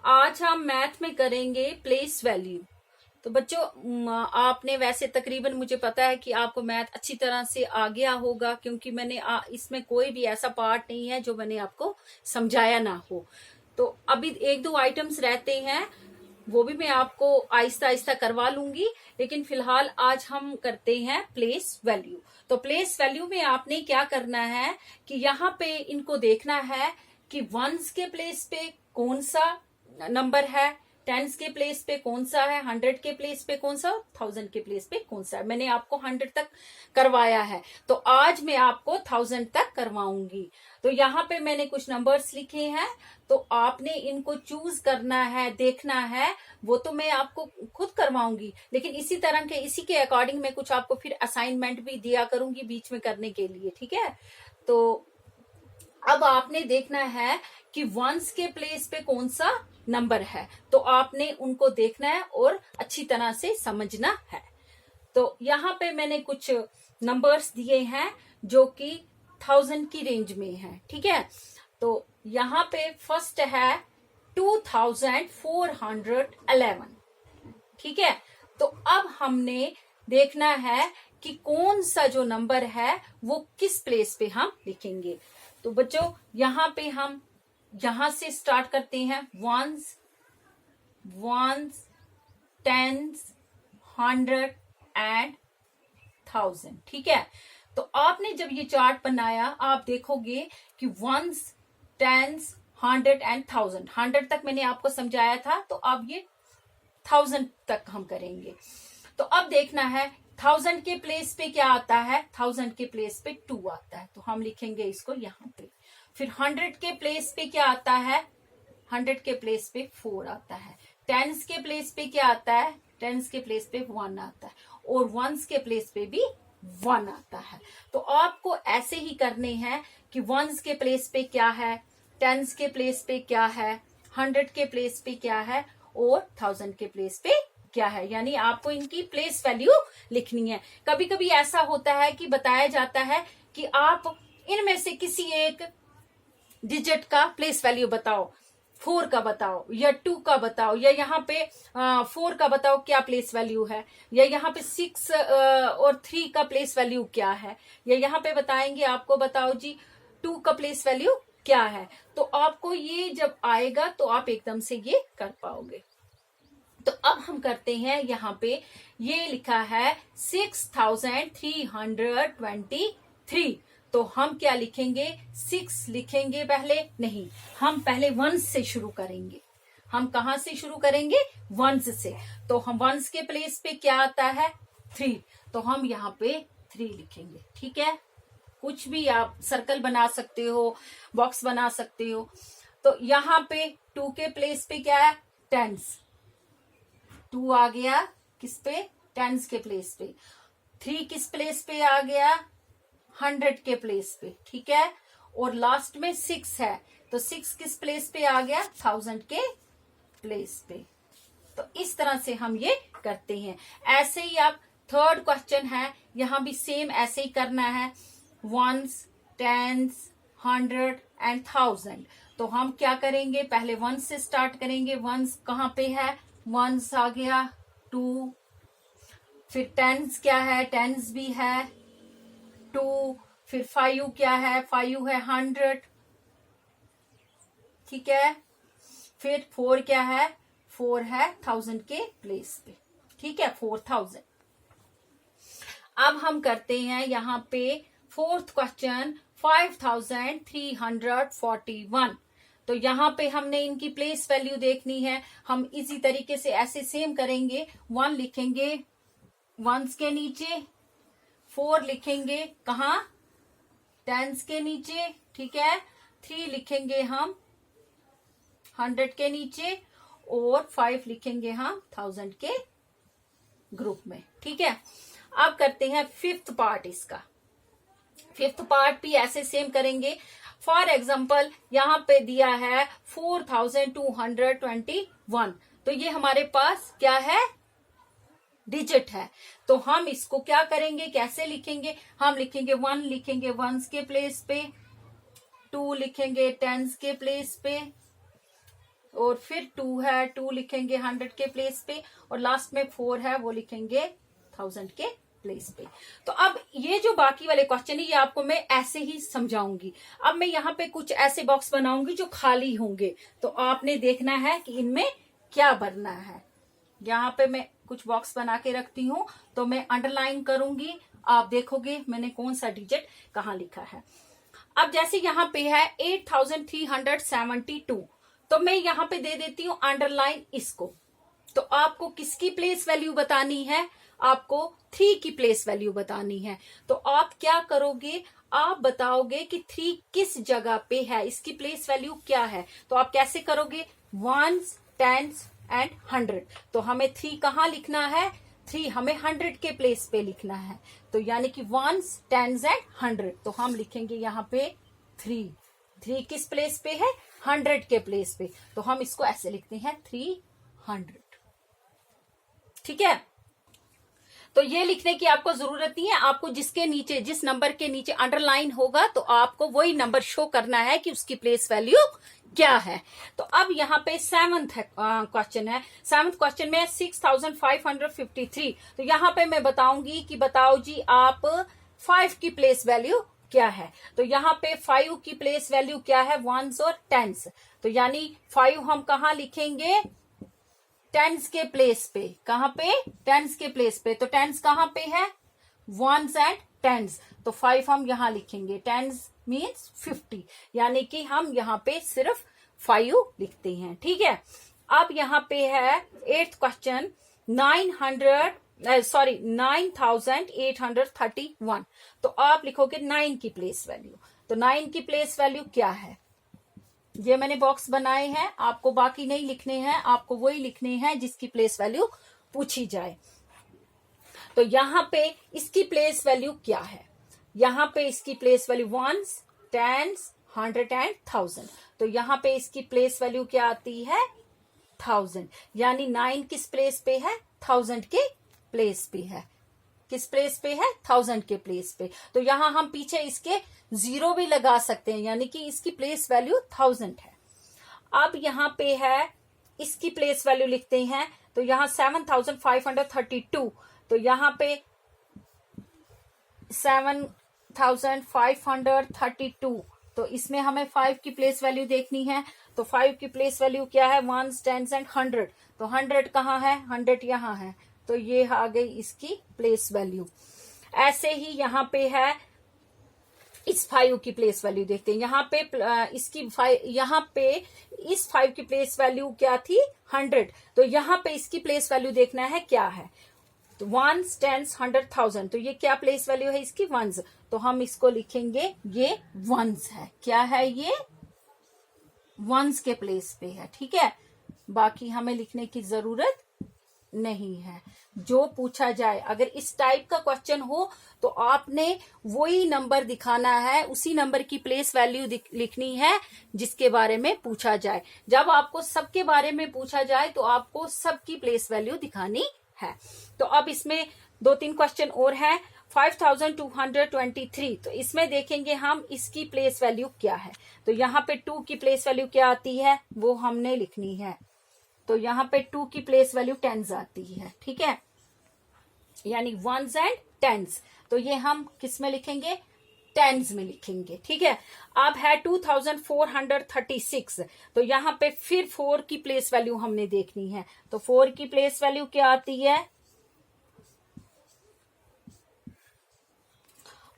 आज हम मैथ में करेंगे प्लेस वैल्यू। तो बच्चों आपने वैसे तकरीबन मुझे पता है कि आपको मैथ अच्छी तरह से आ गया होगा, क्योंकि मैंने इसमें कोई भी ऐसा पार्ट नहीं है जो मैंने आपको समझाया ना हो। तो अभी एक दो आइटम्स रहते हैं, वो भी मैं आपको आहिस्ता आहिस्ता करवा लूंगी, लेकिन फिलहाल आज हम करते हैं प्लेस वैल्यू। तो प्लेस वैल्यू में आपने क्या करना है कि यहाँ पे इनको देखना है कि वंस के प्लेस पे कौन सा नंबर है, टेंस के प्लेस पे कौन सा है, 100 के प्लेस पे कौन सा, 1000 के प्लेस पे कौन सा है। मैंने आपको 100 तक करवाया है, तो आज मैं आपको 1000 तक करवाऊंगी। तो यहाँ पे मैंने कुछ नंबर्स लिखे हैं, तो आपने इनको चूज करना है, देखना है। वो तो मैं आपको खुद करवाऊंगी, लेकिन इसी तरह के इसी के अकॉर्डिंग मैं कुछ आपको फिर असाइनमेंट भी दिया करूंगी बीच में करने के लिए, ठीक है। तो अब आपने देखना है कि वंस के प्लेस पे कौन सा नंबर है, तो आपने उनको देखना है और अच्छी तरह से समझना है। तो यहाँ पे मैंने कुछ नंबर्स दिए हैं जो कि 1000 की रेंज में है, ठीक है। तो यहाँ पे फर्स्ट है 2411, ठीक है। तो अब हमने देखना है कि कौन सा जो नंबर है वो किस प्लेस पे हम लिखेंगे। तो बच्चों यहाँ पे हम यहां से स्टार्ट करते हैं, वंस, टेंस, 100 एंड 1000, ठीक है। तो आपने जब ये चार्ट बनाया, आप देखोगे कि वंस, टेंस, 100 एंड 1000, 100 तक मैंने आपको समझाया था, तो अब ये 1000 तक हम करेंगे। तो अब देखना है 1000 के प्लेस पे क्या आता है, 1000 के प्लेस पे 2 आता है, तो हम लिखेंगे इसको यहाँ पे। फिर 100 के प्लेस पे क्या आता है, 100 के प्लेस पे 4 आता है। टेंस के प्लेस पे क्या आता है, टेंस के प्लेस पे 1 आता है, और वंस के प्लेस पे भी 1 आता है। तो आपको ऐसे ही करने हैं कि वंस के प्लेस पे क्या है, टेंस के प्लेस पे क्या है, 100 के प्लेस पे क्या है, और 1000 के प्लेस पे क्या है। यानी आपको इनकी प्लेस वैल्यू लिखनी है। कभी कभी ऐसा होता है कि बताया जाता है कि आप इनमें से किसी एक डिजिट का प्लेस वैल्यू बताओ, 4 का बताओ या 2 का बताओ, या यहाँ पे 4 का बताओ क्या प्लेस वैल्यू है, या यहाँ पे 6 और 3 का प्लेस वैल्यू क्या है, या यहाँ पे बताएंगे आपको, बताओ जी 2 का प्लेस वैल्यू क्या है। तो आपको ये जब आएगा तो आप एकदम से ये कर पाओगे। तो अब हम करते हैं, यहाँ पे ये लिखा है 6323, तो हम क्या लिखेंगे, 6 लिखेंगे पहले, नहीं, हम पहले वंस से शुरू करेंगे। हम कहां से शुरू करेंगे, वंस से। तो हम वंस के प्लेस पे क्या आता है, 3, तो हम यहाँ पे 3 लिखेंगे, ठीक है। कुछ भी आप सर्कल बना सकते हो, बॉक्स बना सकते हो। तो यहाँ पे 2 के प्लेस पे क्या है, टेंस, 2 आ गया किस पे, टेंस के प्लेस पे। 3 किस प्लेस पे आ गया, 100 के प्लेस पे, ठीक है। और लास्ट में 6 है, तो 6 किस प्लेस पे आ गया, 1000 के प्लेस पे। तो इस तरह से हम ये करते हैं। ऐसे ही आप थर्ड क्वेश्चन है, यहां भी सेम ऐसे ही करना है, वंस, टेंस, 100 एंड 1000। तो हम क्या करेंगे, पहले वंस से स्टार्ट करेंगे। वंस कहां पे है, वंस आ गया 2, फिर टेंस क्या है, टेंस भी है 2, फिर 5 क्या है, 5 है 100, ठीक है। फिर 4 क्या है, 4 है 1000 के प्लेस पे, ठीक है, 4000। अब हम करते हैं यहाँ पे फोर्थ क्वेश्चन, 5341। तो यहाँ पे हमने इनकी प्लेस वैल्यू देखनी है। हम इसी तरीके से ऐसे सेम करेंगे, 1 लिखेंगे वंस के नीचे, 4 लिखेंगे कहा, टेंस के नीचे, ठीक है। 3 लिखेंगे हम 100 के नीचे, और 5 लिखेंगे हम 1000 के ग्रुप में, ठीक है। अब करते हैं फिफ्थ पार्ट इसका। फिफ्थ पार्ट भी ऐसे सेम करेंगे। फॉर एग्जाम्पल यहाँ पे दिया है 4221, तो ये हमारे पास क्या है, डिजिट है। तो हम इसको क्या करेंगे, कैसे लिखेंगे, हम लिखेंगे 1 लिखेंगे वंस के प्लेस पे, 2 लिखेंगे टेंस के प्लेस पे, और फिर 2 है, 2 लिखेंगे 100 के प्लेस पे, और लास्ट में 4 है वो लिखेंगे 1000 के प्लेस पे। तो अब ये जो बाकी वाले क्वेश्चन है ये आपको मैं ऐसे ही समझाऊंगी। अब मैं यहाँ पे कुछ ऐसे बॉक्स बनाऊंगी जो खाली होंगे, तो आपने देखना है कि इनमें क्या भरना है। यहाँ पे मैं कुछ बॉक्स बना के रखती हूँ, तो मैं अंडरलाइन करूंगी, आप देखोगे मैंने कौन सा डिजिट कहाँ लिखा है। अब जैसे यहाँ पे है 8372, तो मैं यहाँ पे दे देती हूँ अंडरलाइन इसको। तो आपको किसकी प्लेस वैल्यू बतानी है? आपको 3 की प्लेस वैल्यू बतानी है। तो आप क्या करोगे, आप बताओगे कि 3 किस जगह पे है, इसकी प्लेस वैल्यू क्या है। तो आप कैसे करोगे, 1s, 10s एंड 100। तो हमें 3 कहाँ लिखना है, 3 हमें 100 के प्लेस पे लिखना है। तो यानी कि 1s, 10s एंड 100। तो हम लिखेंगे यहाँ पे 3 किस प्लेस पे है, 100 के प्लेस पे। तो हम इसको ऐसे लिखते हैं 300। ठीक है, तो ये लिखने की आपको जरूरत नहीं है। आपको जिसके नीचे, जिस नंबर के नीचे अंडरलाइन होगा, तो आपको वही नंबर शो करना है कि उसकी प्लेस वैल्यू क्या है। तो अब यहाँ पे 7th क्वेश्चन है। 7th क्वेश्चन में 6553। तो यहाँ पे मैं बताऊंगी कि बताओ जी आप 5 की प्लेस वैल्यू क्या है। तो यहाँ पे 5 की प्लेस वैल्यू क्या है, 1s और 10s। तो यानी 5 हम कहाँ लिखेंगे, 10s के प्लेस पे। कहाँ पे, 10s के प्लेस पे। तो 10s कहाँ पे है, 1s एंड 10s। तो 5 हम यहां लिखेंगे, 10s मीन्स 50, यानी कि हम यहाँ पे सिर्फ 5 लिखते हैं। ठीक है, अब यहाँ पे है 8th क्वेश्चन 9831। तो आप लिखोगे 9 की प्लेस वैल्यू। तो 9 की प्लेस वैल्यू क्या है, ये मैंने बॉक्स बनाए हैं, आपको बाकी नहीं लिखने हैं, आपको वही लिखने हैं जिसकी प्लेस वैल्यू पूछी जाए। तो यहाँ पे इसकी प्लेस वैल्यू क्या है, यहाँ पे इसकी place value 1s, 10s, 100 and 1000। तो यहाँ पे इसकी प्लेस वैल्यू क्या आती है, 1000। यानी 9 किस प्लेस पे है, 1000 के प्लेस पे है। किस प्लेस पे है, 1000 के प्लेस पे। तो यहां हम पीछे इसके 0 भी लगा सकते हैं, यानी कि इसकी प्लेस वैल्यू 1000 है। अब यहाँ पे है इसकी प्लेस वैल्यू लिखते हैं। तो यहाँ 7532। तो यहाँ पे 7532, तो इसमें हमें 5 की प्लेस वैल्यू देखनी है। तो 5 की प्लेस वैल्यू क्या है, 1s, 10s एंड 100। तो 100 कहाँ है, 100 यहाँ है। तो ये आ गई इसकी प्लेस वैल्यू। ऐसे ही यहाँ पे है इस 5 की प्लेस वैल्यू देखते हैं। यहाँ पे यहाँ पे इस 5 की प्लेस वैल्यू क्या थी, 100। तो यहाँ पे इसकी प्लेस वैल्यू देखना है क्या है। तो 1s, 10s, 100, 1000। तो ये क्या प्लेस वैल्यू है इसकी, 1s। तो हम इसको लिखेंगे ये 1s है। क्या है ये, 1s के प्लेस पे है। ठीक है, बाकी हमें लिखने की जरूरत नहीं है। जो पूछा जाए, अगर इस टाइप का क्वेश्चन हो तो आपने वही नंबर दिखाना है, उसी नंबर की प्लेस वैल्यू लिखनी है जिसके बारे में पूछा जाए। जब आपको सबके बारे में पूछा जाए तो आपको सबकी प्लेस वैल्यू दिखानी है। तो अब इसमें 2-3 क्वेश्चन और है। 5223। तो इसमें देखेंगे हम इसकी प्लेस वैल्यू क्या है। तो यहाँ पे 2 की प्लेस वैल्यू क्या आती है वो हमने लिखनी है। तो यहाँ पे 2 की प्लेस वैल्यू 10s आती है। ठीक है, यानी 1s एंड 10s। तो ये हम किस में लिखेंगे, 10s में लिखेंगे। ठीक है, अब है 2436। तो यहाँ पे फिर 4 की प्लेस वैल्यू हमने देखनी है। तो 4 की प्लेस वैल्यू क्या आती है,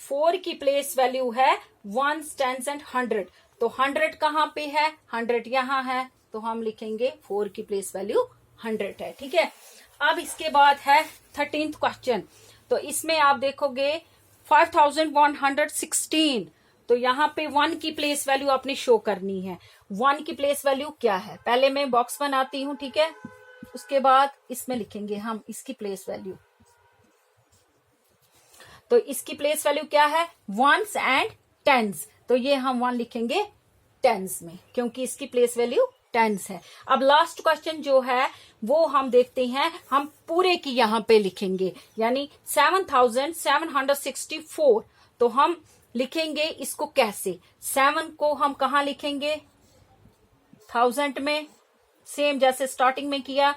4 की प्लेस वैल्यू है 1s, 10s एंड 100। तो 100 कहाँ पे है, 100 यहाँ है। तो हम लिखेंगे 4 की प्लेस वैल्यू 100 है। ठीक है, अब इसके बाद है 13th क्वेश्चन। तो इसमें आप देखोगे 5116। तो यहाँ पे 1 की प्लेस वैल्यू आपने शो करनी है। 1 की प्लेस वैल्यू क्या है, पहले मैं बॉक्स बनाती हूं। ठीक है, उसके बाद इसमें लिखेंगे हम इसकी प्लेस वैल्यू। तो इसकी प्लेस वैल्यू क्या है, 1s एंड 10s। तो ये हम 1 लिखेंगे 10s में, क्योंकि इसकी प्लेस वैल्यू 10s है। अब लास्ट क्वेश्चन जो है वो हम देखते हैं, हम पूरे की यहां पे लिखेंगे, यानी 7764। तो हम लिखेंगे इसको कैसे, 7 को हम कहाँ लिखेंगे, 1000 में, सेम जैसे स्टार्टिंग में किया।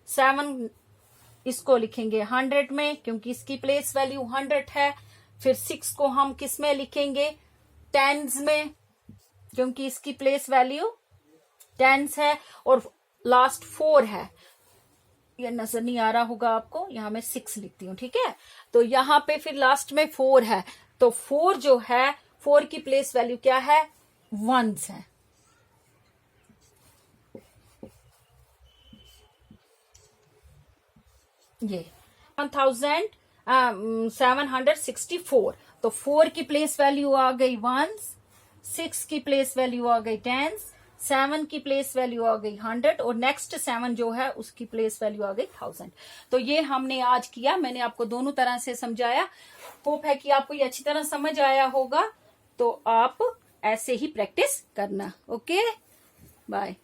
7 इसको लिखेंगे 100 में क्योंकि इसकी प्लेस वैल्यू 100 है। फिर 6 को हम किस में लिखेंगे, टेंस में, क्योंकि इसकी प्लेस वैल्यू टेंस है। और लास्ट 4 है, ये नजर नहीं आ रहा होगा आपको, यहां मैं 6 लिखती हूँ, ठीक है। तो यहां पे फिर लास्ट में 4 है, तो 4 जो है 4 की प्लेस वैल्यू क्या है, 1s है। ये 1764, तो 4 की प्लेस वैल्यू आ गई 1s, 6 की प्लेस वैल्यू आ गई 10s, 7 की प्लेस वैल्यू आ गई 100 और नेक्स्ट 7 जो है उसकी प्लेस वैल्यू आ गई 1000। तो ये हमने आज किया, मैंने आपको दोनों तरह से समझाया। होप है कि आपको ये अच्छी तरह समझ आया होगा। तो आप ऐसे ही प्रैक्टिस करना। Okay, bye.